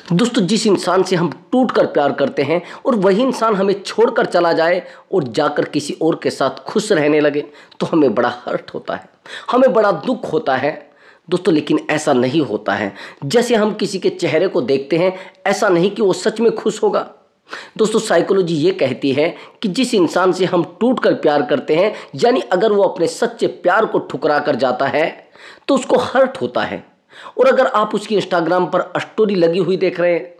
दोस्तों, जिस इंसान से हम टूट कर प्यार करते हैं और वही इंसान हमें छोड़कर चला जाए और जाकर किसी और के साथ खुश रहने लगे तो हमें बड़ा हर्ट होता है, हमें बड़ा दुख होता है दोस्तों। लेकिन ऐसा नहीं होता है। जैसे हम किसी के चेहरे को देखते हैं, ऐसा नहीं कि वो सच में खुश होगा। दोस्तों, साइकोलॉजी ये कहती है कि जिस इंसान से हम टूट कर प्यार करते हैं, यानी अगर वो अपने सच्चे प्यार को ठुकरा कर जाता है तो उसको हर्ट होता है। और अगर आप उसकी इंस्टाग्राम पर स्टोरी लगी हुई देख रहे हैं,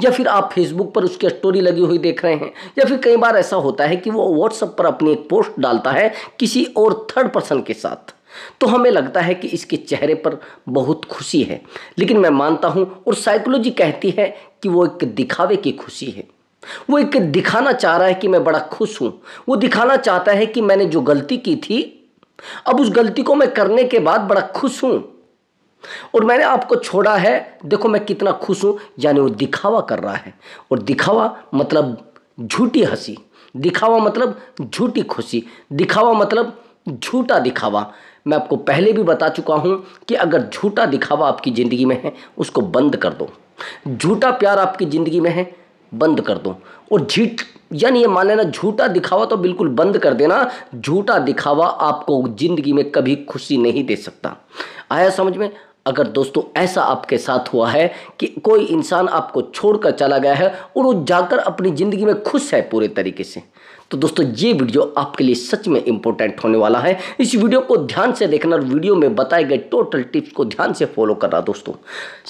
या फिर आप फेसबुक पर उसकी स्टोरी लगी हुई देख रहे हैं, या फिर कई बार ऐसा होता है कि वो व्हाट्सएप पर अपनी एक पोस्ट डालता है किसी और थर्ड पर्सन के साथ, तो हमें लगता है कि इसके चेहरे पर बहुत खुशी है। लेकिन मैं मानता हूं और साइकोलॉजी कहती है कि वो एक दिखावे की खुशी है। वो एक दिखाना चाह रहा है कि मैं बड़ा खुश हूं। वो दिखाना चाहता है कि मैंने जो गलती की थी, अब उस गलती को मैं करने के बाद बड़ा खुश हूं और मैंने आपको छोड़ा है, देखो मैं कितना खुश हूं। यानी वो दिखावा कर रहा है। और दिखावा मतलब झूठी हंसी, दिखावा मतलब झूठी खुशी, दिखावा मतलब झूठा दिखावा। मैं आपको पहले भी बता चुका हूं कि अगर झूठा दिखावा आपकी ज़िंदगी में है, उसको बंद कर दो। झूठा प्यार आपकी ज़िंदगी में है, बंद कर दो। और यानी ये मान लेना, झूठा दिखावा तो बिल्कुल बंद कर देना। झूठा दिखावा आपको ज़िंदगी में कभी खुशी नहीं दे सकता। आया समझ में? अगर दोस्तों ऐसा आपके साथ हुआ है कि कोई इंसान आपको छोड़कर चला गया है और वो जाकर अपनी ज़िंदगी में खुश है पूरे तरीके से, तो दोस्तों ये वीडियो आपके लिए सच में इम्पोर्टेंट होने वाला है। इस वीडियो को ध्यान से देखना और वीडियो में बताए गए टोटल टिप्स को ध्यान से फॉलो करना दोस्तों।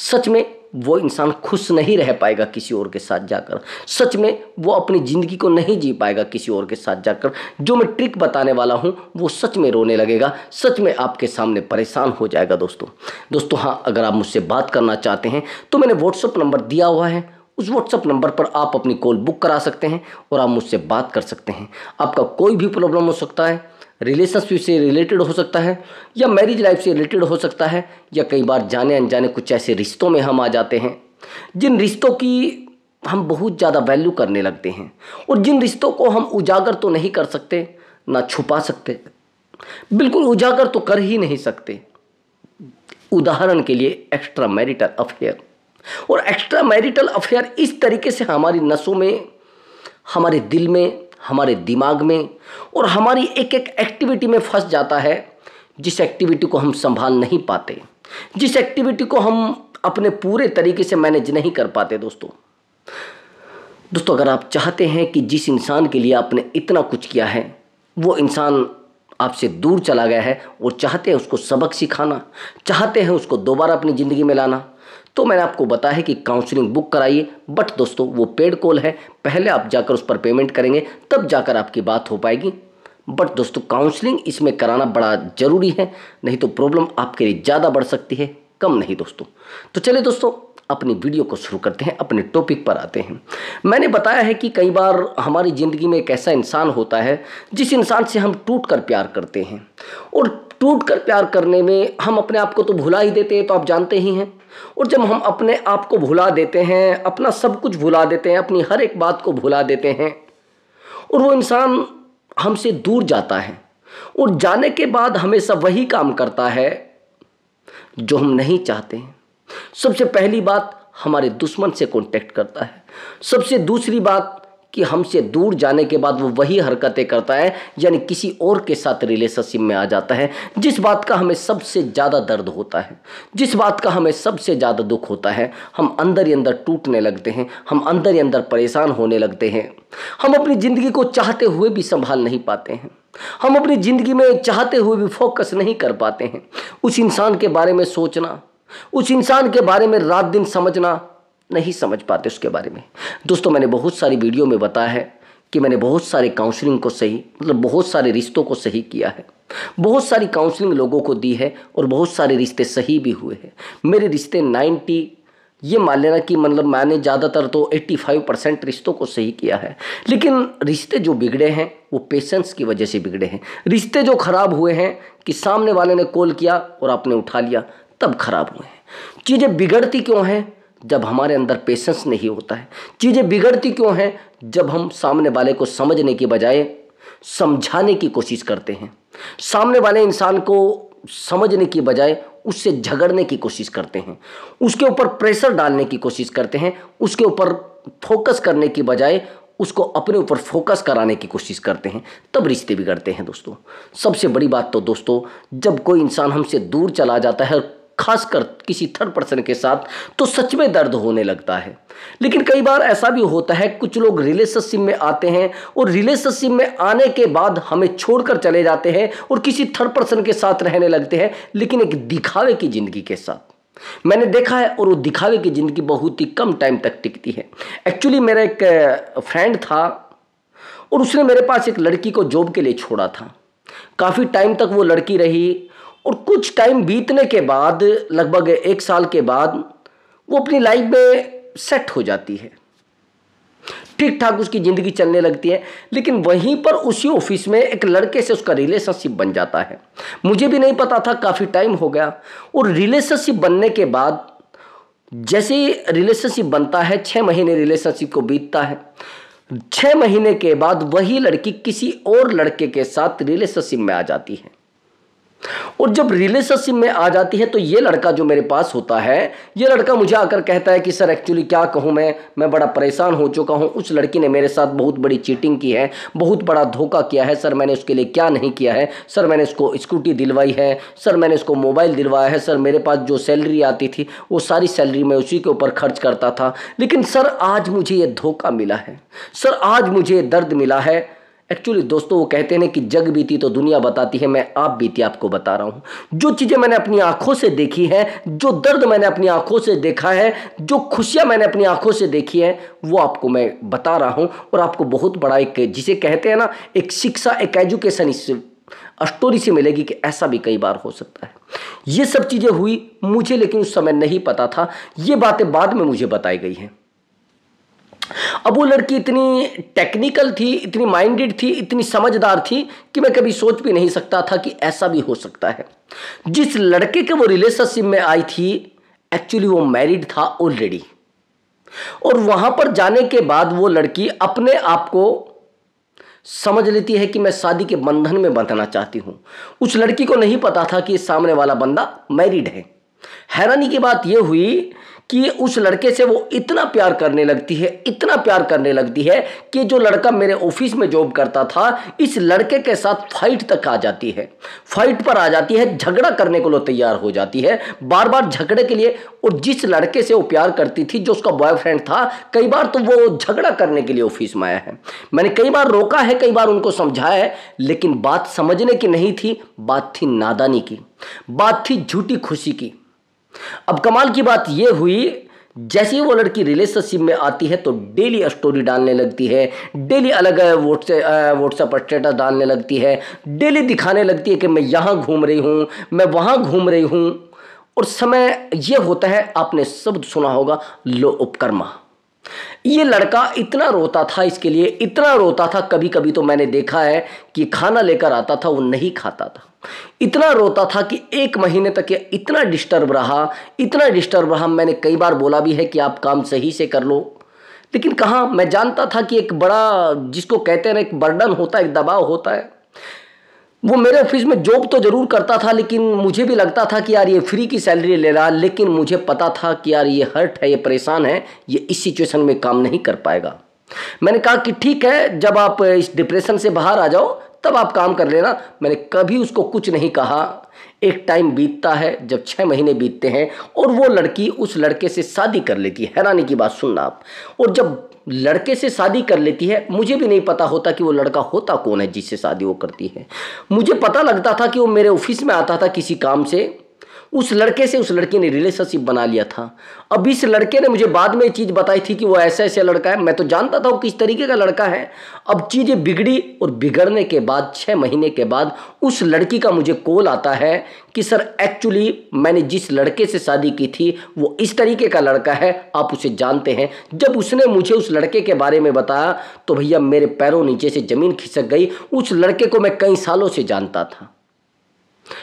सच में वो इंसान खुश नहीं रह पाएगा किसी और के साथ जाकर। सच में वो अपनी ज़िंदगी को नहीं जी पाएगा किसी और के साथ जाकर। जो मैं ट्रिक बताने वाला हूँ वो सच में रोने लगेगा, सच में आपके सामने परेशान हो जाएगा दोस्तों। हाँ, अगर आप मुझसे बात करना चाहते हैं तो मैंने व्हाट्सअप नंबर दिया हुआ है। उस व्हाट्सअप नंबर पर आप अपनी कॉल बुक करा सकते हैं और आप मुझसे बात कर सकते हैं। आपका कोई भी प्रॉब्लम हो सकता है, रिलेशनशिप से रिलेटेड हो सकता है, या मैरिज लाइफ से रिलेटेड हो सकता है, या कई बार जाने अनजाने कुछ ऐसे रिश्तों में हम आ जाते हैं जिन रिश्तों की हम बहुत ज़्यादा वैल्यू करने लगते हैं, और जिन रिश्तों को हम उजागर तो नहीं कर सकते, ना छुपा सकते, बिल्कुल उजागर तो कर ही नहीं सकते। उदाहरण के लिए एक्स्ट्रा मैरिटल अफेयर। और एक्स्ट्रा मैरिटल अफेयर इस तरीके से हमारी नसों में, हमारे दिल में, हमारे दिमाग में और हमारी एक एक एक्टिविटी में फंस जाता है, जिस एक्टिविटी को हम संभाल नहीं पाते, जिस एक्टिविटी को हम अपने पूरे तरीके से मैनेज नहीं कर पाते दोस्तों। अगर आप चाहते हैं कि जिस इंसान के लिए आपने इतना कुछ किया है वो इंसान आपसे दूर चला गया है, और चाहते हैं उसको सबक सिखाना, चाहते हैं उसको दोबारा अपनी ज़िंदगी में लाना, तो मैंने आपको बताया है कि काउंसलिंग बुक कराइए। बट दोस्तों वो पेड कॉल है, पहले आप जाकर उस पर पेमेंट करेंगे तब जाकर आपकी बात हो पाएगी। बट दोस्तों काउंसलिंग इसमें कराना बड़ा ज़रूरी है, नहीं तो प्रॉब्लम आपके लिए ज़्यादा बढ़ सकती है, कम नहीं दोस्तों। तो चलिए दोस्तों अपनी वीडियो को शुरू करते हैं, अपने टॉपिक पर आते हैं। मैंने बताया है कि कई बार हमारी ज़िंदगी में एक ऐसा इंसान होता है जिस इंसान से हम टूट कर प्यार करते हैं, और टूट कर प्यार करने में हम अपने आप को तो भुला ही देते हैं, तो आप जानते ही हैं। और जब हम अपने आप को भुला देते हैं, अपना सब कुछ भुला देते हैं, अपनी हर एक बात को भुला देते हैं, और वो इंसान हमसे दूर जाता है, और जाने के बाद हमेशा वही काम करता है जो हम नहीं चाहते हैं। सबसे पहली बात, हमारे दुश्मन से कांटेक्ट करता है। सबसे दूसरी बात कि हमसे दूर जाने के बाद वो वही हरकतें करता है, यानी किसी और के साथ रिलेशनशिप में आ जाता है। जिस बात का हमें सबसे ज़्यादा दर्द होता है, जिस बात का हमें सबसे ज़्यादा दुख होता है, हम अंदर ही अंदर टूटने लगते हैं, हम अंदर ही अंदर परेशान होने लगते हैं। हम अपनी ज़िंदगी को चाहते हुए भी संभाल नहीं पाते हैं, हम अपनी ज़िंदगी में चाहते हुए भी फोकस नहीं कर पाते हैं। उस इंसान के बारे में सोचना, उस इंसान के बारे में रात दिन समझना, नहीं समझ पाते उसके बारे में। दोस्तों मैंने बहुत सारी वीडियो में बताया है कि मैंने बहुत सारे काउंसलिंग को सही, मतलब बहुत सारे रिश्तों को सही किया है, बहुत सारी काउंसलिंग लोगों को दी है, और बहुत सारे रिश्ते सही भी हुए हैं। मेरे रिश्ते 90, ये मान लेना कि मतलब मैंने ज़्यादातर तो 85% रिश्तों को सही किया है। लेकिन रिश्ते जो बिगड़े हैं वो पेशेंस की वजह से बिगड़े हैं। रिश्ते जो ख़राब हुए हैं कि सामने वाले ने कॉल किया और आपने उठा लिया, तब खराब हुए हैं। चीज़ें बिगड़ती क्यों हैं? जब हमारे अंदर पेशेंस नहीं होता है। चीज़ें बिगड़ती क्यों हैं? जब हम सामने वाले को समझने की बजाय समझाने की कोशिश करते हैं, सामने वाले इंसान को समझने की बजाय उससे झगड़ने की कोशिश करते हैं, उसके ऊपर प्रेशर डालने की कोशिश करते हैं, उसके ऊपर फोकस करने की बजाय उसको अपने ऊपर फोकस कराने की कोशिश करते हैं, तब रिश्ते बिगड़ते हैं दोस्तों। सबसे बड़ी बात तो दोस्तों, जब कोई इंसान हमसे दूर चला जाता है, खासकर किसी थर्ड पर्सन के साथ, तो सच में दर्द होने लगता है। लेकिन कई बार ऐसा भी होता है, कुछ लोग रिलेशनशिप में आते हैं और रिलेशनशिप में आने के बाद हमें छोड़कर चले जाते हैं और किसी थर्ड पर्सन के साथ रहने लगते हैं, लेकिन एक दिखावे की जिंदगी के साथ। मैंने देखा है, और वो दिखावे की जिंदगी बहुत ही कम टाइम तक टिकती है। एक्चुअली मेरा एक फ्रेंड था और उसने मेरे पास एक लड़की को जॉब के लिए छोड़ा था। काफ़ी टाइम तक वो लड़की रही और कुछ टाइम बीतने के बाद, लगभग 1 साल के बाद, वो अपनी लाइफ में सेट हो जाती है, ठीक ठाक उसकी ज़िंदगी चलने लगती है। लेकिन वहीं पर उसी ऑफिस में एक लड़के से उसका रिलेशनशिप बन जाता है। मुझे भी नहीं पता था, काफ़ी टाइम हो गया। और रिलेशनशिप बनने के बाद, जैसे ही रिलेशनशिप बनता है, 6 महीने रिलेशनशिप को बीतता है, 6 महीने के बाद वही लड़की किसी और लड़के के साथ रिलेशनशिप में आ जाती है। और जब रिलेशनशिप में आ जाती है तो ये लड़का जो मेरे पास होता है, ये लड़का मुझे आकर कहता है कि सर एक्चुअली क्या कहूँ, मैं बड़ा परेशान हो चुका हूँ। उस लड़की ने मेरे साथ बहुत बड़ी चीटिंग की है, बहुत बड़ा धोखा किया है सर। मैंने उसके लिए क्या नहीं किया है सर। मैंने उसको स्कूटी दिलवाई है सर, मैंने उसको मोबाइल दिलवाया है सर। मेरे पास जो सैलरी आती थी वो सारी सैलरी मैं उसी के ऊपर खर्च करता था, लेकिन सर आज मुझे ये धोखा मिला है सर, आज मुझे ये दर्द मिला है। एक्चुअली दोस्तों, वो कहते हैं कि जग बीती तो दुनिया बताती है, मैं आप बीती आपको बता रहा हूँ। जो चीज़ें मैंने अपनी आंखों से देखी है, जो दर्द मैंने अपनी आंखों से देखा है, जो खुशियाँ मैंने अपनी आंखों से देखी है, वो आपको मैं बता रहा हूँ। और आपको बहुत बड़ा एक, जिसे कहते हैं ना, एक शिक्षा, एक एजुकेशन इस स्टोरी से मिलेगी कि ऐसा भी कई बार हो सकता है। ये सब चीज़ें हुई मुझे, लेकिन उस समय नहीं पता था। ये बातें बाद में मुझे बताई गई हैं। अब वो लड़की इतनी टेक्निकल थी, इतनी माइंडेड थी, इतनी समझदार थी कि मैं कभी सोच भी नहीं सकता था कि ऐसा भी हो सकता है। जिस लड़के के वो रिलेशनशिप में आई थी, एक्चुअली वो मैरिड था ऑलरेडी। और वहां पर जाने के बाद वो लड़की अपने आप को समझ लेती है कि मैं शादी के बंधन में बंधना चाहती हूं। उस लड़की को नहीं पता था कि सामने वाला बंदा मैरिड है। हैरानी की बात यह हुई कि उस लड़के से वो इतना प्यार करने लगती है, इतना प्यार करने लगती है कि जो लड़का मेरे ऑफिस में जॉब करता था, इस लड़के के साथ फाइट तक आ जाती है, फाइट पर आ जाती है, झगड़ा करने को तैयार हो जाती है, बार बार झगड़े के लिए। और जिस लड़के से वो प्यार करती थी, जो उसका बॉयफ्रेंड था, कई बार तो वो झगड़ा करने के लिए ऑफिस में आया है। मैंने कई बार रोका है, कई बार उनको समझाया है, लेकिन बात समझने की नहीं थी, बात थी नादानी की, बात थी झूठी खुशी की। अब कमाल की बात यह हुई, जैसे ही वो लड़की रिलेशनशिप में आती है तो डेली स्टोरी डालने लगती है, डेली अलग व्हाट्सएप पर स्टेटस डालने लगती है, डेली दिखाने लगती है कि मैं यहाँ घूम रही हूँ, मैं वहाँ घूम रही हूँ। और समय ये होता है, आपने शब्द सुना होगा, लो उपकर्मा। ये लड़का इतना रोता था इसके लिए, इतना रोता था, कभी कभी तो मैंने देखा है कि खाना लेकर आता था, वो नहीं खाता था। इतना रोता था कि 1 महीने तक ये इतना डिस्टर्ब रहा, इतना डिस्टर्ब रहा। मैंने कई बार बोला भी है कि आप काम सही से कर लो, लेकिन कहाँ। मैं जानता था कि एक बड़ा, जिसको कहते हैं ना, एक बर्डन होता है, एक दबाव होता है। वो मेरे ऑफिस में जॉब तो ज़रूर करता था, लेकिन मुझे भी लगता था कि यार ये फ्री की सैलरी ले रहा, लेकिन मुझे पता था कि यार ये हर्ट है, ये परेशान है, ये इस सिचुएशन में काम नहीं कर पाएगा। मैंने कहा कि ठीक है, जब आप इस डिप्रेशन से बाहर आ जाओ तब आप काम कर लेना। मैंने कभी उसको कुछ नहीं कहा। एक टाइम बीतता है, जब 6 महीने बीतते हैं और वो लड़की उस लड़के से शादी कर लेती है। हैरानी की बात सुनना आप। और जब लड़के से शादी कर लेती है, मुझे भी नहीं पता होता कि वो लड़का होता कौन है जिससे शादी वो करती है। मुझे पता लगता था कि वो मेरे ऑफिस में आता था किसी काम से, उस लड़के से उस लड़की ने रिलेशनशिप बना लिया था। अब इस लड़के ने मुझे बाद में चीज़ बताई थी कि वो ऐसा ऐसा लड़का है। मैं तो जानता था वो किस तरीके का लड़का है। अब चीज़ें बिगड़ी, और बिगड़ने के बाद 6 महीने के बाद उस लड़की का मुझे कॉल आता है कि सर एक्चुअली मैंने जिस लड़के से शादी की थी वो इस तरीके का लड़का है, आप उसे जानते हैं। जब उसने मुझे उस लड़के के बारे में बताया तो भैया मेरे पैरों नीचे से ज़मीन खिसक गई। उस लड़के को मैं कई सालों से जानता था।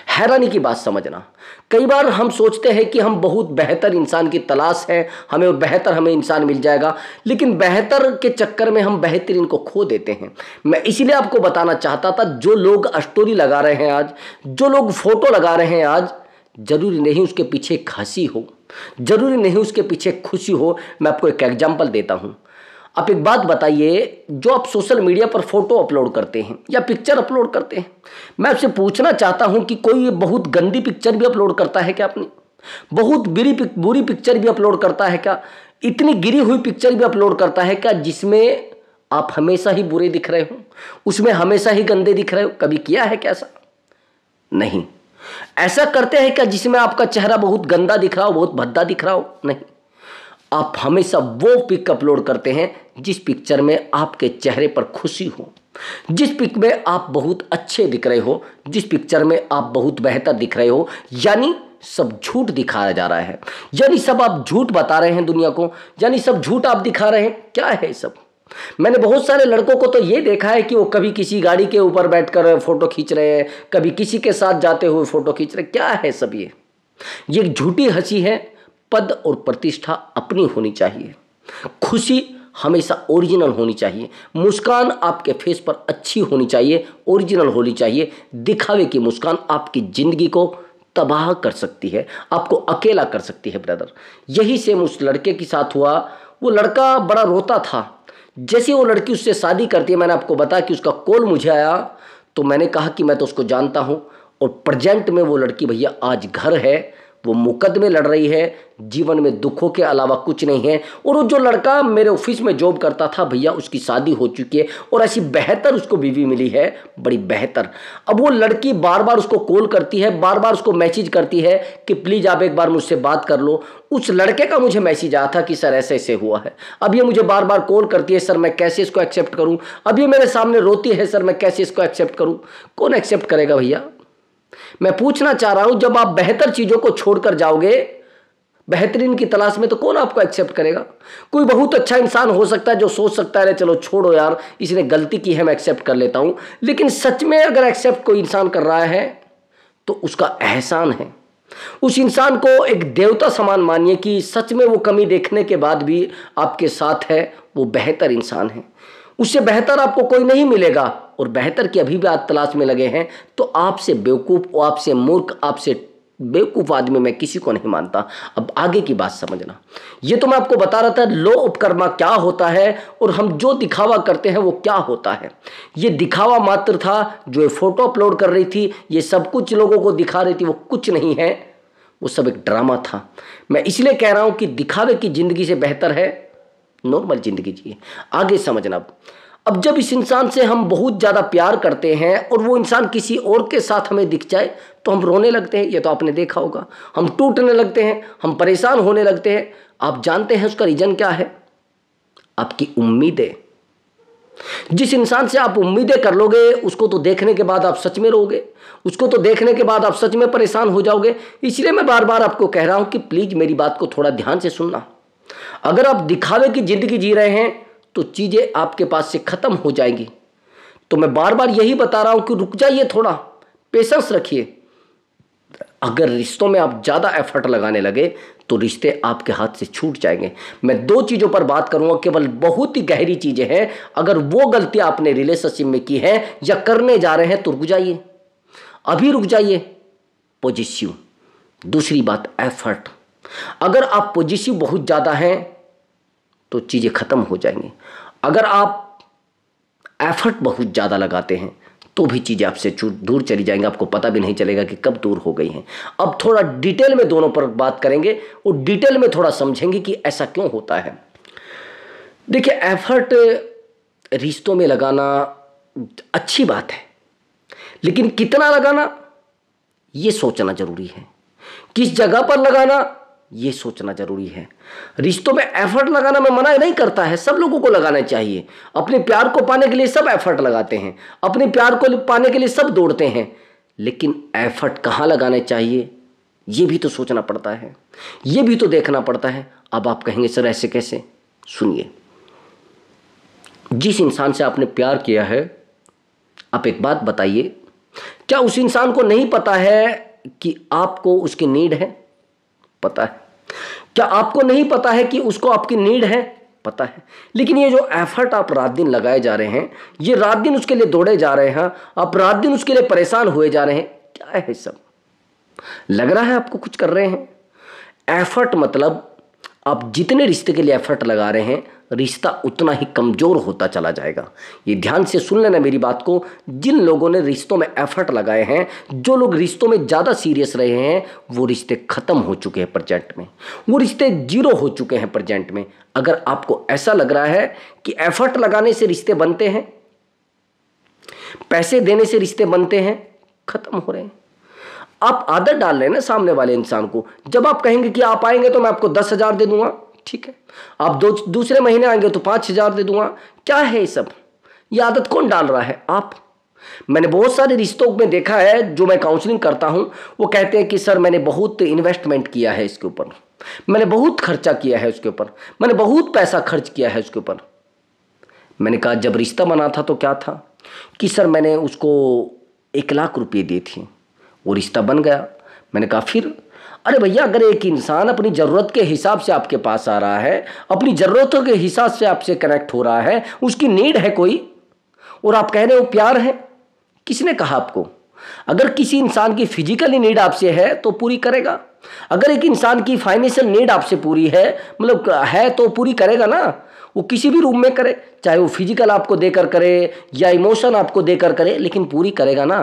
हैरानी की बात समझना, कई बार हम सोचते हैं कि हम बहुत बेहतर इंसान की तलाश है, हमें इंसान मिल जाएगा, लेकिन बेहतर के चक्कर में हम बेहतरीन को खो देते हैं। मैं इसीलिए आपको बताना चाहता था, जो लोग स्टोरी लगा रहे हैं आज, जो लोग फोटो लगा रहे हैं आज, जरूरी नहीं उसके पीछे एक हंसी हो, जरूरी नहीं उसके पीछे खुशी हो। मैं आपको एक एग्जाम्पल देता हूँ। आप एक बात बताइए, जो आप सोशल मीडिया पर फोटो अपलोड करते हैं या पिक्चर अपलोड करते हैं, मैं आपसे पूछना चाहता हूं कि कोई बहुत गंदी पिक्चर भी अपलोड करता है क्या? अपनी बहुत बुरी पिक्चर भी अपलोड करता है क्या? इतनी गिरी हुई पिक्चर भी अपलोड करता है क्या जिसमें आप हमेशा ही बुरे दिख रहे हो, उसमें हमेशा ही गंदे दिख रहे हो? कभी किया है क्या ऐसा? नहीं। ऐसा करते हैं क्या जिसमें आपका चेहरा बहुत गंदा दिख रहा हो, बहुत भद्दा दिख रहा हो? नहीं। आप हमेशा वो पिक अपलोड करते हैं जिस पिक्चर में आपके चेहरे पर खुशी हो, जिस पिक में आप बहुत अच्छे दिख रहे हो, जिस पिक्चर में आप बहुत बेहतर दिख रहे हो। यानी सब झूठ दिखाया जा रहा है, यानी सब आप झूठ बता रहे हैं दुनिया को, यानी सब झूठ आप दिखा रहे हैं। क्या है सब? मैंने बहुत सारे लड़कों को तो ये देखा है कि वो कभी किसी गाड़ी के ऊपर बैठकर फोटो खींच रहे हैं, कभी किसी के साथ जाते हुए फोटो खींच रहे हैं। क्या है सब ये एक झूठी हंसी है। पद और प्रतिष्ठा अपनी होनी चाहिए, खुशी हमेशा ओरिजिनल होनी चाहिए, मुस्कान आपके फेस पर अच्छी होनी चाहिए, ओरिजिनल होनी चाहिए। दिखावे की मुस्कान आपकी जिंदगी को तबाह कर सकती है, आपको अकेला कर सकती है ब्रदर। यही सेम उस लड़के के साथ हुआ। वो लड़का बड़ा रोता था। जैसे वो लड़की उससे शादी करती है, मैंने आपको बताया कि उसका कॉल मुझे आया, तो मैंने कहा कि मैं तो उसको जानता हूँ। और प्रेजेंट में वो लड़की भैया आज घर है, वो मुकदमे लड़ रही है, जीवन में दुखों के अलावा कुछ नहीं है। और वो जो लड़का मेरे ऑफिस में जॉब करता था भैया, उसकी शादी हो चुकी है और ऐसी बेहतर उसको बीवी मिली है, बड़ी बेहतर। अब वो लड़की बार बार उसको कॉल करती है, बार बार उसको मैसेज करती है कि प्लीज़ आप एक बार मुझसे बात कर लो। उस लड़के का मुझे मैसेज आया था कि सर ऐसे ऐसे हुआ है। अब ये मुझे बार बार कॉल करती है, सर मैं कैसे इसको एक्सेप्ट करूँ? अब ये मेरे सामने रोती है, सर मैं कैसे इसको एक्सेप्ट करूँ? कौन एक्सेप्ट करेगा भैया? मैं पूछना चाह रहा हूं, जब आप बेहतर चीजों को छोड़कर जाओगे बेहतरीन की तलाश में, तो कौन आपको एक्सेप्ट करेगा? कोई बहुत अच्छा इंसान हो सकता है जो सोच सकता है चलो छोड़ो यार, इसने गलती की है, मैं एक्सेप्ट कर लेता हूं। लेकिन सच में अगर एक्सेप्ट कोई इंसान कर रहा है तो उसका एहसान है। उस इंसान को एक देवता समान मानिए कि सच में वो कमी देखने के बाद भी आपके साथ है, वो बेहतर इंसान है। उससे बेहतर आपको कोई नहीं मिलेगा। और बेहतर की अभी भी आप तलाश में लगे हैं तो आपसे बेवकूफ़, आपसे मूर्ख, आपसे बेवकूफ़ आदमी मैं किसी को नहीं मानता। अब आगे की बात समझना। ये तो मैं आपको बता रहा था लो उपकर्मा क्या होता है और हम जो दिखावा करते हैं वो क्या होता है। ये दिखावा मात्र था। जो ये फोटो अपलोड कर रही थी, ये सब कुछ लोगों को दिखा रही थी, वो कुछ नहीं है, वो सब एक ड्रामा था। मैं इसलिए कह रहा हूं कि दिखावे की जिंदगी से बेहतर है नॉर्मल जिंदगी जिए। आगे समझना। अब जब इस इंसान से हम बहुत ज़्यादा प्यार करते हैं और वो इंसान किसी और के साथ हमें दिख जाए तो हम रोने लगते हैं। ये तो आपने देखा होगा। हम टूटने लगते हैं, हम परेशान होने लगते हैं। आप जानते हैं उसका रीज़न क्या है? आपकी उम्मीदें। जिस इंसान से आप उम्मीदें कर लोगे उसको तो देखने के बाद आप सच में रोगे, उसको तो देखने के बाद आप सच में परेशान हो जाओगे। इसलिए मैं बार बार आपको कह रहा हूं कि प्लीज़ मेरी बात को थोड़ा ध्यान से सुनना। अगर आप दिखावे की ज़िंदगी जी रहे हैं तो चीज़ें आपके पास से ख़त्म हो जाएंगी। तो मैं बार बार यही बता रहा हूं कि रुक जाइए, थोड़ा पेशेंस रखिए। अगर रिश्तों में आप ज़्यादा एफर्ट लगाने लगे तो रिश्ते आपके हाथ से छूट जाएंगे। मैं दो चीज़ों पर बात करूंगा, केवल बहुत ही गहरी चीज़ें हैं। अगर वो गलती आपने रिलेशनशिप में की है या करने जा रहे हैं तो रुक जाइए, अभी रुक जाइए। पॉजिटिव। दूसरी बात एफर्ट। अगर आप पॉजिटिव बहुत ज़्यादा हैं तो चीज़ें ख़त्म हो जाएंगी। अगर आप एफर्ट बहुत ज़्यादा लगाते हैं तो भी चीज़ें आपसे दूर चली जाएंगी, आपको पता भी नहीं चलेगा कि कब दूर हो गई हैं। अब थोड़ा डिटेल में दोनों पर बात करेंगे और डिटेल में थोड़ा समझेंगे कि ऐसा क्यों होता है। देखिए, एफर्ट रिश्तों में लगाना अच्छी बात है, लेकिन कितना लगाना ये सोचना ज़रूरी है। किस जगह पर लगाना ये सोचना जरूरी है। रिश्तों में एफर्ट लगाना मैं मना नहीं करता है, सब लोगों को लगाना चाहिए। अपने प्यार को पाने के लिए सब एफर्ट लगाते हैं, अपने प्यार को पाने के लिए सब दौड़ते हैं, लेकिन एफर्ट कहाँ लगाने चाहिए ये भी तो सोचना पड़ता है, ये भी तो देखना पड़ता है। अब आप कहेंगे सर ऐसे कैसे? सुनिए, जिस इंसान से आपने प्यार किया है, आप एक बात बताइए, क्या उस इंसान को नहीं पता है कि आपको उसकी नीड है? पता है। क्या आपको नहीं पता है कि उसको आपकी नीड है? पता है। लेकिन ये जो एफर्ट आप रात दिन लगाए जा रहे हैं, ये रात दिन उसके लिए दौड़े जा रहे हैं, आप रात दिन उसके लिए परेशान हुए जा रहे हैं, क्या है सब? लग रहा है आपको कुछ कर रहे हैं। एफर्ट मतलब आप जितने रिश्ते के लिए एफर्ट लगा रहे हैं, रिश्ता उतना ही कमज़ोर होता चला जाएगा। ये ध्यान से सुन लेना मेरी बात को। जिन लोगों ने रिश्तों में एफर्ट लगाए हैं, जो लोग रिश्तों में ज़्यादा सीरियस रहे हैं, वो रिश्ते ख़त्म हो चुके हैं प्रेजेंट में, वो रिश्ते जीरो हो चुके हैं प्रेजेंट में। अगर आपको ऐसा लग रहा है कि एफर्ट लगाने से रिश्ते बनते हैं, पैसे देने से रिश्ते बनते हैं, ख़त्म हो रहे हैं। आप आदत डाल रहे हैं ना सामने वाले इंसान को। जब आप कहेंगे कि आप आएंगे तो मैं आपको 10,000 दे दूंगा, ठीक है, आप दूसरे महीने आएंगे तो 5,000 दे दूंगा। क्या है ये सब? ये आदत कौन डाल रहा है? आप। मैंने बहुत सारे रिश्तों में देखा है, जो मैं काउंसलिंग करता हूं, वो कहते हैं कि सर मैंने बहुत इन्वेस्टमेंट किया है इसके ऊपर, मैंने बहुत खर्चा किया है उसके ऊपर, मैंने बहुत पैसा खर्च किया है उसके ऊपर। मैंने कहा जब रिश्ता बना था तो क्या था कि सर मैंने उसको 1,00,000 रुपये दिए थे, वो रिश्ता बन गया। मैंने कहा फिर? अरे भैया, अगर एक इंसान अपनी ज़रूरत के हिसाब से आपके पास आ रहा है, अपनी ज़रूरतों के हिसाब से आपसे कनेक्ट हो रहा है, उसकी नीड है कोई, और आप कह रहे हो प्यार है, किसने कहा आपको? अगर किसी इंसान की फिजिकली नीड आपसे है तो पूरी करेगा। अगर एक इंसान की फाइनेंशियल नीड आपसे पूरी है, मतलब है, तो पूरी करेगा ना। वो किसी भी रूप में करे, चाहे वो फिजिकल आपको देकर करे या इमोशन आपको देकर करे, लेकिन पूरी करेगा ना।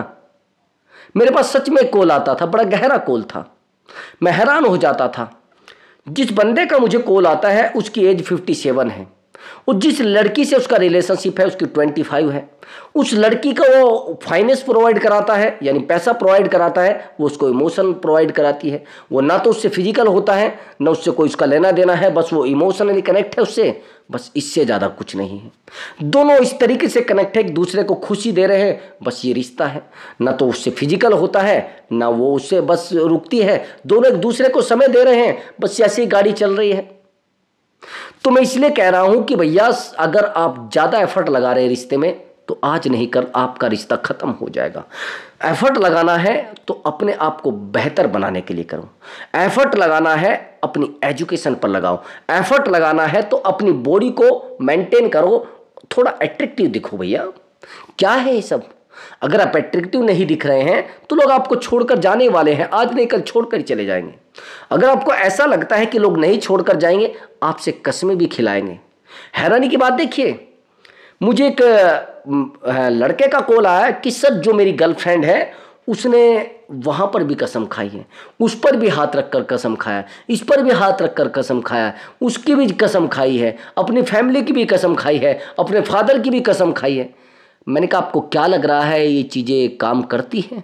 मेरे पास सच में कॉल आता था, बड़ा गहरा कॉल था। मैं हैरान हो जाता था। जिस बंदे का मुझे कॉल आता है उसकी एज 57 है, और जिस लड़की से उसका रिलेशनशिप है उसकी 25 है। उस लड़की का वो फाइनेंस प्रोवाइड कराता है, यानी पैसा प्रोवाइड कराता है, वो उसको इमोशन प्रोवाइड कराती है। वो ना तो उससे फिजिकल होता है, ना उससे कोई उसका लेना देना है, बस वो इमोशनली कनेक्ट है उससे, बस इससे ज़्यादा कुछ नहीं है। दोनों इस तरीके से कनेक्ट है, एक दूसरे को खुशी दे रहे हैं, बस ये रिश्ता है। ना तो उससे फिजिकल होता है, ना वो उससे बस रुकती है, दोनों एक दूसरे को समय दे रहे हैं, बस ऐसी गाड़ी चल रही है। तो मैं इसलिए कह रहा हूं कि भैया, अगर आप ज़्यादा एफर्ट लगा रहे हैं रिश्ते में, तो आज नहीं कल आपका रिश्ता खत्म हो जाएगा। एफर्ट लगाना है तो अपने आप को बेहतर बनाने के लिए करो। एफर्ट लगाना है अपनी एजुकेशन पर लगाओ। एफर्ट लगाना है तो अपनी बॉडी को मेंटेन करो, थोड़ा अट्रैक्टिव दिखो भैया। क्या है ये सब? अगर आप अट्रैक्टिव नहीं दिख रहे हैं तो लोग आपको छोड़कर जाने वाले हैं, आज नहीं कल छोड़कर ही चले जाएंगे। अगर आपको ऐसा लगता है कि लोग नहीं छोड़कर जाएंगे, आपसे कस्में भी खिलाएंगे। हैरानी की बात देखिए, मुझे एक लड़के का कॉल आया कि सर जो मेरी गर्लफ्रेंड है उसने वहाँ पर भी कसम खाई है, उस पर भी हाथ रखकर कसम खाया, इस पर भी हाथ रखकर कसम खाया, उसकी भी कसम खाई है, अपनी फैमिली की भी कसम खाई है, अपने फादर की भी कसम खाई है। मैंने कहा आपको क्या लग रहा है ये चीज़ें काम करती हैं?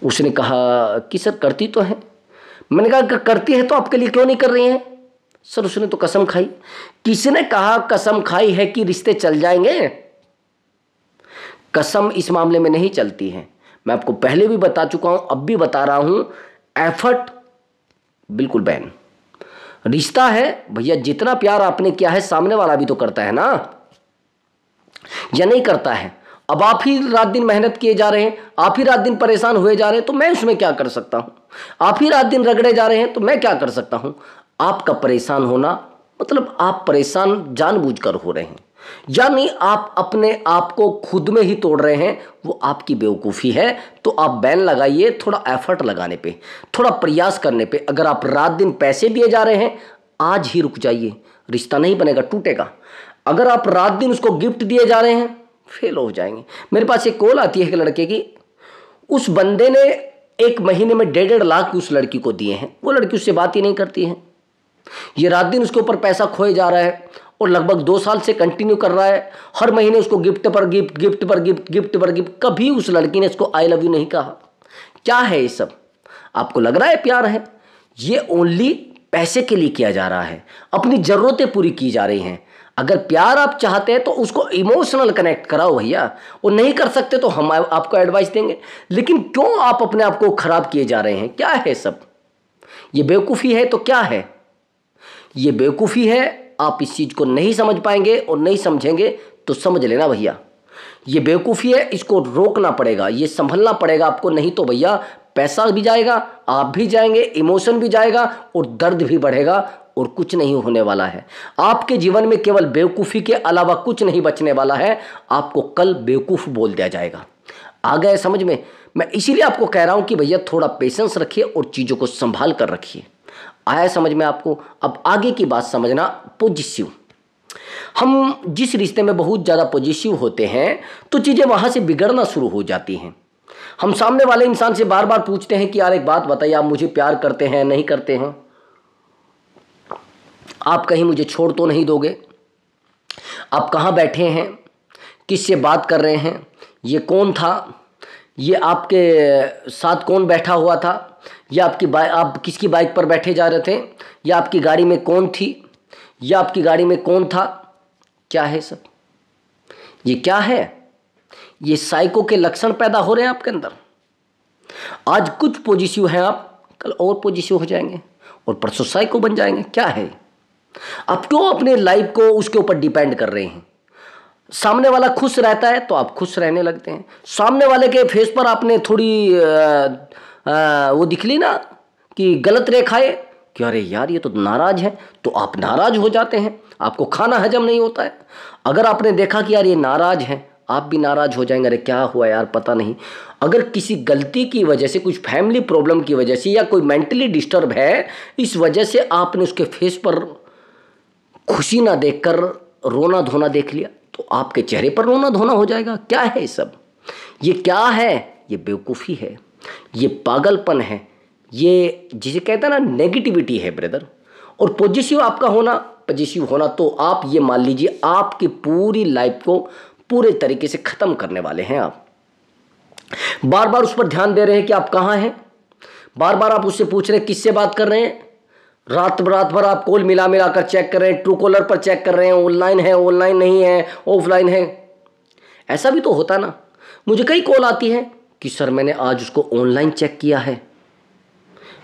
उसने कहा कि सर करती तो है। मैंने कहा करती है तो आपके लिए क्यों नहीं कर रही हैं? सर उसने तो कसम खाई। किसने कहा कसम खाई है कि रिश्ते चल जाएंगे? कसम इस मामले में नहीं चलती है। मैं आपको पहले भी बता चुका हूं, अब भी बता रहा हूं, एफर्ट बिल्कुल बैन। रिश्ता है भैया, जितना प्यार आपने किया है सामने वाला भी तो करता है ना, या नहीं करता है? अब आप ही रात दिन मेहनत किए जा रहे हैं, आप ही रात दिन परेशान हुए जा रहे हैं, तो मैं उसमें क्या कर सकता हूं? आप ही रात दिन रगड़े जा रहे हैं तो मैं क्या कर सकता हूं? आपका परेशान होना मतलब आप परेशान जानबूझकर हो रहे हैं, यानी आप अपने आप को खुद में ही तोड़ रहे हैं, वो आपकी बेवकूफ़ी है। तो आप बैन लगाइए थोड़ा एफर्ट लगाने पे, थोड़ा प्रयास करने पे। अगर आप रात दिन पैसे दिए जा रहे हैं, आज ही रुक जाइए, रिश्ता नहीं बनेगा, टूटेगा। अगर आप रात दिन उसको गिफ्ट दिए जा रहे हैं, फेल हो जाएंगे। मेरे पास एक कॉल आती है एक लड़के की, उस बंदे ने 1 महीने में 1.5 लाख उस लड़की को दिए हैं, वो लड़की उससे बात ही नहीं करती है। ये रात दिन उसके ऊपर पैसा खोए जा रहा है और लगभग 2 साल से कंटिन्यू कर रहा है। हर महीने उसको गिफ्ट पर गिफ्ट, गिफ्ट पर गिफ्ट, गिफ्ट पर गिफ्ट। कभी उस लड़की ने इसको आई लव यू नहीं कहा। क्या है ये सब? आपको लग रहा है प्यार है? ये ओनली पैसे के लिए किया जा रहा है, अपनी ज़रूरतें पूरी की जा रही हैं। अगर प्यार आप चाहते हैं तो उसको इमोशनल कनेक्ट कराओ भैया, और नहीं कर सकते तो हम आपको एडवाइस देंगे। लेकिन क्यों आप अपने आप को खराब किए जा रहे हैं? क्या है सब? ये बेवकूफ़ी है तो क्या है? ये बेवकूफ़ी है। आप इस चीज़ को नहीं समझ पाएंगे और नहीं समझेंगे तो समझ लेना भैया, ये बेवकूफ़ी है, इसको रोकना पड़ेगा, ये संभलना पड़ेगा आपको। नहीं तो भैया पैसा भी जाएगा, आप भी जाएंगे, इमोशन भी जाएगा और दर्द भी बढ़ेगा, और कुछ नहीं होने वाला है। आपके जीवन में केवल बेवकूफ़ी के अलावा कुछ नहीं बचने वाला है। आपको कल बेवकूफ़ बोल दिया जाएगा। आ गए समझ में? मैं इसीलिए आपको कह रहा हूं कि भैया थोड़ा पेशेंस रखिए और चीज़ों को संभाल कर रखिए। आया समझ में आपको? अब आगे की बात समझना, पॉजिटिव। हम जिस रिश्ते में बहुत ज़्यादा पॉजिटिव होते हैं तो चीज़ें वहाँ से बिगड़ना शुरू हो जाती हैं। हम सामने वाले इंसान से बार बार पूछते हैं कि यार एक बात बताइए, आप मुझे प्यार करते हैं नहीं करते हैं? आप कहीं मुझे छोड़ तो नहीं दोगे? आप कहाँ बैठे हैं? किससे बात कर रहे हैं? ये कौन था? ये आपके साथ कौन बैठा हुआ था? या आप किसकी बाइक पर बैठे जा रहे थे? या आपकी गाड़ी में कौन थी? या आपकी गाड़ी में कौन था? क्या है सब? ये क्या है? ये साइको के लक्षण पैदा हो रहे हैं आपके अंदर। आज कुछ पॉजिटिव हैं आप, कल और पॉजिटिव हो जाएंगे और परसों साइको बन जाएंगे। क्या है? आप क्यों अपने लाइफ को उसके ऊपर डिपेंड कर रहे हैं? सामने वाला खुश रहता है तो आप खुश रहने लगते हैं। सामने वाले के फेस पर आपने थोड़ी वो दिख ली ना कि गलत रेखाएं कि अरे यार ये तो नाराज है, तो आप नाराज हो जाते हैं। आपको खाना हजम नहीं होता है। अगर आपने देखा कि यार ये नाराज है, आप भी नाराज हो जाएंगे। अरे क्या हुआ यार, पता नहीं। अगर किसी गलती की वजह से, कुछ फैमिली प्रॉब्लम की वजह से, या कोई मेंटली डिस्टर्ब है, इस वजह से आपने उसके फेस पर खुशी ना देखकर रोना धोना देख लिया, तो आपके चेहरे पर रोना धोना हो जाएगा। क्या है ये सब? ये क्या है? ये बेवकूफ़ी है, ये पागलपन है, ये जिसे कहते हैं ना नेगेटिविटी है ब्रदर। और पॉजिटिव आपका होना, पॉजिटिव होना, तो आप ये मान लीजिए आपकी पूरी लाइफ को पूरे तरीके से ख़त्म करने वाले हैं। आप बार बार उस पर ध्यान दे रहे हैं कि आप कहाँ हैं। बार बार आप उससे पूछ रहे हैं किससे बात कर रहे हैं। रात भर आप कॉल मिला कर चेक कर रहे हैं, ट्रू कॉलर पर चेक कर रहे हैं, ऑनलाइन है, ऑनलाइन नहीं है, ऑफलाइन है। ऐसा भी तो होता ना। मुझे कई कॉल आती है कि सर मैंने आज उसको ऑनलाइन चेक किया है,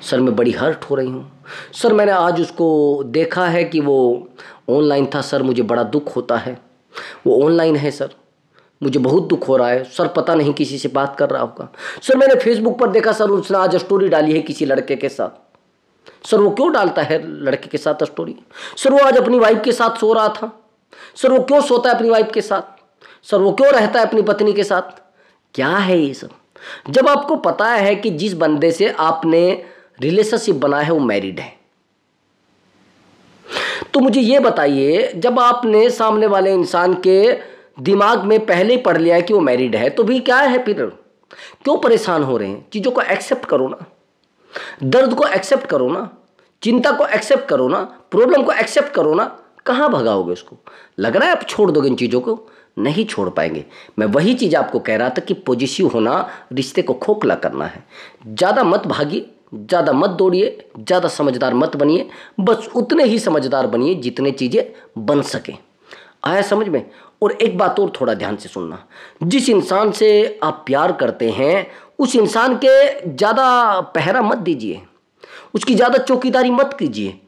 सर मैं बड़ी हर्ट हो रही हूँ, सर मैंने आज उसको देखा है कि वो ऑनलाइन था, सर मुझे बड़ा दुख होता है, वो ऑनलाइन है सर, मुझे बहुत दुख हो रहा है, सर पता नहीं किसी से बात कर रहा होगा, सर मैंने फेसबुक पर देखा सर उसने आज स्टोरी डाली है किसी लड़के के साथ, सर वो क्यों डालता है लड़के के साथ स्टोरी, सर वो आज अपनी वाइफ के साथ सो रहा था, सर वो क्यों सोता है अपनी वाइफ के साथ, सर वो क्यों रहता है अपनी पत्नी के साथ। क्या है ये सब? जब आपको पता है कि जिस बंदे से आपने रिलेशनशिप बना है वो मैरिड है, तो मुझे ये बताइए, जब आपने सामने वाले इंसान के दिमाग में पहले ही पढ़ लिया है कि वो मैरिड है, तो भी क्या है फिर? क्यों परेशान हो रहे हैं? चीज़ों को एक्सेप्ट करो ना, दर्द को एक्सेप्ट करो ना, चिंता को एक्सेप्ट करो ना, प्रॉब्लम को एक्सेप्ट करो ना। कहाँ भगाओगे उसको? लग रहा है आप छोड़ दोगे इन चीज़ों को? नहीं छोड़ पाएंगे। मैं वही चीज़ आपको कह रहा था कि पॉजिटिव होना रिश्ते को खोखला करना है। ज़्यादा मत भागिए, ज़्यादा मत दौड़िए, ज़्यादा समझदार मत बनिए, बस उतने ही समझदार बनिए जितने चीज़ें बन सकें। आया समझ में? और एक बात और थोड़ा ध्यान से सुनना, जिस इंसान से आप प्यार करते हैं उस इंसान के ज़्यादा पहरा मत दीजिए, उसकी ज़्यादा चौकीदारी मत कीजिए।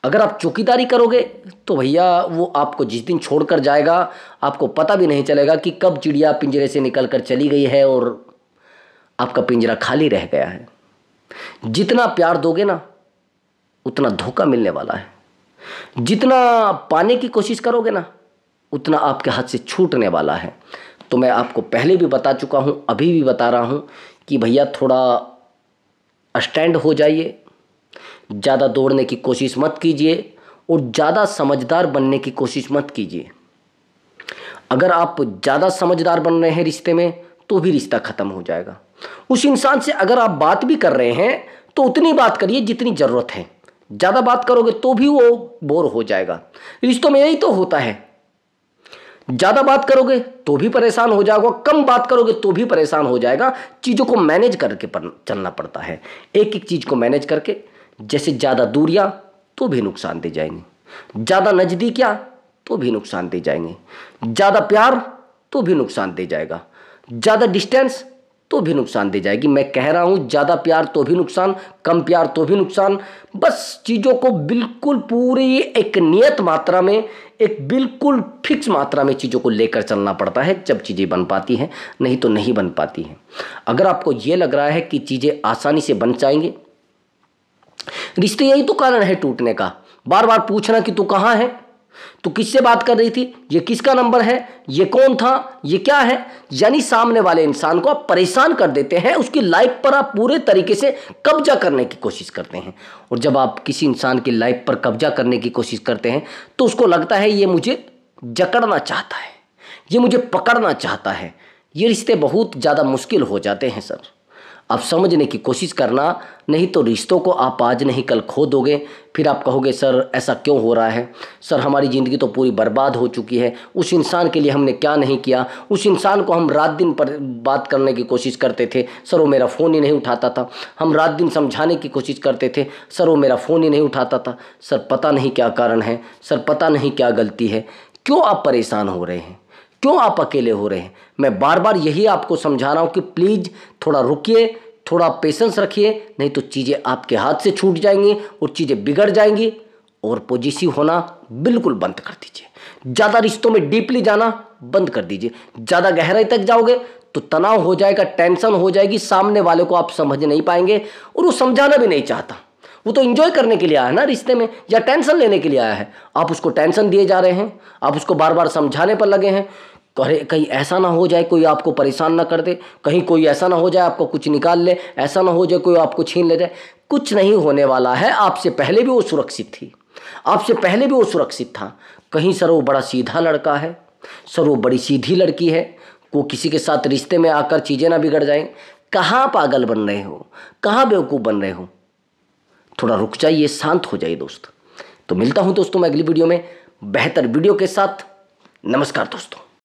अगर आप चौकीदारी करोगे तो भैया वो आपको जिस दिन छोड़कर जाएगा आपको पता भी नहीं चलेगा कि कब चिड़िया पिंजरे से निकल कर चली गई है और आपका पिंजरा खाली रह गया है। जितना प्यार दोगे ना उतना धोखा मिलने वाला है, जितना पाने की कोशिश करोगे ना उतना आपके हाथ से छूटने वाला है। तो मैं आपको पहले भी बता चुका हूँ, अभी भी बता रहा हूँ कि भैया थोड़ा स्टैंड हो जाइए, ज़्यादा दौड़ने की कोशिश मत कीजिए और ज़्यादा समझदार बनने की कोशिश मत कीजिए। अगर आप ज़्यादा समझदार बन रहे हैं रिश्ते में तो भी रिश्ता ख़त्म हो जाएगा। उस इंसान से अगर आप बात भी कर रहे हैं तो उतनी बात करिए जितनी ज़रूरत है। ज़्यादा बात करोगे तो भी वो बोर हो जाएगा। रिश्तों में यही तो होता है, ज़्यादा बात करोगे तो भी परेशान हो जाओगे, कम बात करोगे तो भी परेशान हो जाएगा। चीज़ों को मैनेज करके चलना पड़ता है, एक एक चीज़ को मैनेज करके। जैसे ज़्यादा दूरियां तो भी नुकसान दे जाएंगी, ज़्यादा नज़दीकियां तो भी नुकसान दे जाएंगे, ज़्यादा प्यार तो भी नुकसान दे जाएगा, ज़्यादा डिस्टेंस तो भी नुकसान दे जाएगी। मैं कह रहा हूँ ज़्यादा प्यार तो भी नुकसान, कम प्यार तो भी नुकसान। बस चीज़ों को बिल्कुल पूरी एक नियत मात्रा में, एक बिल्कुल फिक्स मात्रा में चीज़ों को लेकर चलना पड़ता है, जब चीज़ें बन पाती हैं, नहीं तो नहीं बन पाती हैं। अगर आपको ये लग रहा है कि चीज़ें आसानी से बन जाएंगी, रिश्ते यही तो कारण है टूटने का। बार बार पूछना कि तू कहाँ है, तो किससे बात कर रही थी, ये किसका नंबर है, ये कौन था, ये क्या है। यानी सामने वाले इंसान को आप परेशान कर देते हैं, उसकी लाइफ पर आप पूरे तरीके से कब्जा करने की कोशिश करते हैं। और जब आप किसी इंसान की लाइफ पर कब्जा करने की कोशिश करते हैं तो उसको लगता है ये मुझे जकड़ना चाहता है, ये मुझे पकड़ना चाहता है। ये रिश्ते बहुत ज़्यादा मुश्किल हो जाते हैं सर। आप समझने की कोशिश करना, नहीं तो रिश्तों को आप आज नहीं कल खो दोगे। फिर आप कहोगे सर ऐसा क्यों हो रहा है, सर हमारी ज़िंदगी तो पूरी बर्बाद हो चुकी है, उस इंसान के लिए हमने क्या नहीं किया, उस इंसान को हम रात दिन पर बात करने की कोशिश करते थे, सर वो मेरा फ़ोन ही नहीं उठाता था, हम रात दिन समझाने की कोशिश करते थे, सर वो मेरा फ़ोन ही नहीं उठाता था। सर पता नहीं क्या कारण है, सर पता नहीं क्या गलती है, क्यों आप परेशान हो रहे हैं, क्यों आप अकेले हो रहे हैं। मैं बार बार यही आपको समझा रहा हूँ कि प्लीज़ थोड़ा रुकिए, थोड़ा पेशेंस रखिए, नहीं तो चीज़ें आपके हाथ से छूट जाएंगी और चीज़ें बिगड़ जाएंगी। और पॉजिटिव होना बिल्कुल बंद कर दीजिए, ज़्यादा रिश्तों में डीपली जाना बंद कर दीजिए। ज़्यादा गहराई तक जाओगे तो तनाव हो जाएगा, टेंशन हो जाएगी, सामने वाले को आप समझ नहीं पाएंगे और वो समझाना भी नहीं चाहता। वो तो एंजॉय करने के लिए आया है ना रिश्ते में, या टेंशन लेने के लिए आया है। आप उसको टेंशन दिए जा रहे हैं, आप उसको बार बार समझाने पर लगे हैं। कहीं ऐसा ना हो जाए कोई आपको परेशान ना कर दे, कहीं कोई ऐसा ना हो जाए आपको कुछ निकाल ले, ऐसा ना हो जाए कोई आपको छीन ले जाए। कुछ नहीं होने वाला है, आपसे पहले भी वो सुरक्षित थी, आपसे पहले भी वो सुरक्षित था। कहीं सर वो बड़ा सीधा लड़का है, सर वो बड़ी सीधी लड़की है, वो किसी के साथ रिश्ते में आकर चीज़ें ना बिगड़ जाएं। कहाँ पागल बन रहे हो, कहाँ बेवकूफ़ बन रहे हो। थोड़ा रुक जाइए, शांत हो जाइए दोस्त। तो मिलता हूँ दोस्तों मैं अगली वीडियो में बेहतर वीडियो के साथ। नमस्कार दोस्तों।